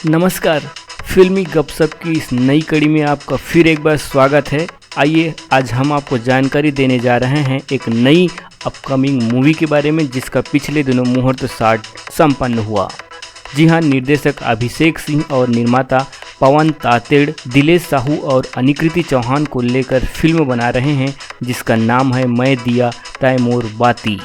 नमस्कार। फिल्मी गपशप की इस नई कड़ी में आपका फिर एक बार स्वागत है। आइए आज हम आपको जानकारी देने जा रहे हैं एक नई अपकमिंग मूवी के बारे में जिसका पिछले दिनों मुहूर्त शॉट संपन्न हुआ। जी हां, निर्देशक अभिषेक सिंह और निर्माता पवन तातेड़ दिलेश साहू और अनिकृति चौहान को लेकर फिल्म बना रहे हैं जिसका नाम है मैं दिया तैमूर बाती।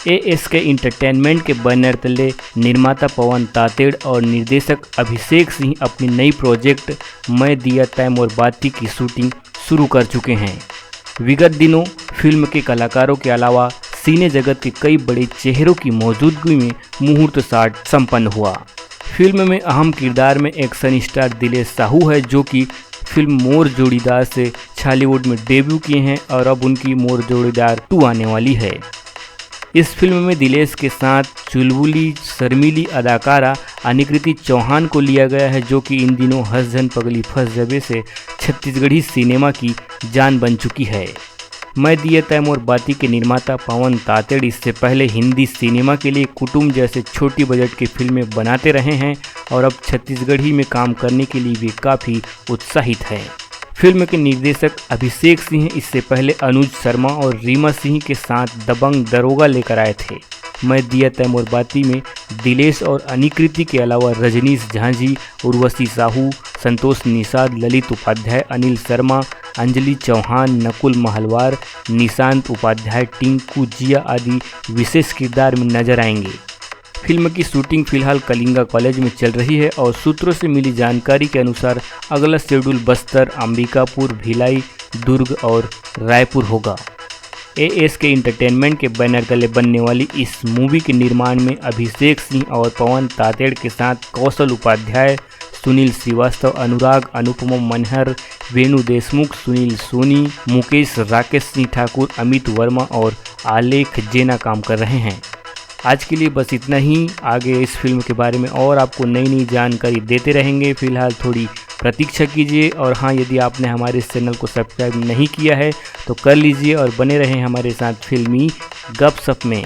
ASK इंटरटेनमेंट के बैनर तले निर्माता पवन तातेड़ और निर्देशक अभिषेक सिंह अपनी नई प्रोजेक्ट मैं दिया तैमूर बाती की शूटिंग शुरू कर चुके हैं। विगत दिनों फिल्म के कलाकारों के अलावा सिने जगत के कई बड़े चेहरों की मौजूदगी में मुहूर्त शॉट संपन्न हुआ। फिल्म में अहम किरदार में एक्शन स्टार दिलेश साहू है जो कि फिल्म मोर जोड़ीदार से छालीवुड में डेब्यू किए हैं और अब उनकी मोर जोड़ीदार 2 आने वाली है। इस फिल्म में दिलेश के साथ चुलबुली शर्मीली अदाकारा अनिकृति चौहान को लिया गया है जो कि इन दिनों हंस जन पगली फंस जबे से छत्तीसगढ़ी सिनेमा की जान बन चुकी है। मैं दिया तैमूर बाती के निर्माता पवन तातेड़ इससे पहले हिंदी सिनेमा के लिए कुटुंब जैसे छोटी बजट की फिल्में बनाते रहे हैं और अब छत्तीसगढ़ी में काम करने के लिए वे काफ़ी उत्साहित हैं। फिल्म के निर्देशक अभिषेक सिंह इससे पहले अनुज शर्मा और रीमा सिंह के साथ दबंग दरोगा लेकर आए थे। मैं दिया तैमूर बाती में दिलेश और अनिकृति के अलावा रजनीश झांझी, उर्वशी साहू, संतोष निषाद, ललित उपाध्याय, अनिल शर्मा, अंजलि चौहान, नकुल महलवार, निशांत उपाध्याय, टिंकू जिया आदि विशेष किरदार में नजर आएंगे। फिल्म की शूटिंग फिलहाल कलिंगा कॉलेज में चल रही है और सूत्रों से मिली जानकारी के अनुसार अगला शेड्यूल बस्तर, अंबिकापुर, भिलाई, दुर्ग और रायपुर होगा। ASK इंटरटेनमेंट के बैनर तले बनने वाली इस मूवी के निर्माण में अभिषेक सिंह और पवन तातेड़ के साथ कौशल उपाध्याय, सुनील श्रीवास्तव, अनुराग, अनुपमा मनहर, वेणु देशमुख, सुनील सोनी, मुकेश राकेश सिंह ठाकुर, अमित वर्मा और आलेख जेना काम कर रहे हैं। आज के लिए बस इतना ही। आगे इस फिल्म के बारे में और आपको नई नई जानकारी देते रहेंगे। फिलहाल थोड़ी प्रतीक्षा कीजिए और हाँ, यदि आपने हमारे इस चैनल को सब्सक्राइब नहीं किया है तो कर लीजिए और बने रहें हमारे साथ फिल्मी गपशप में।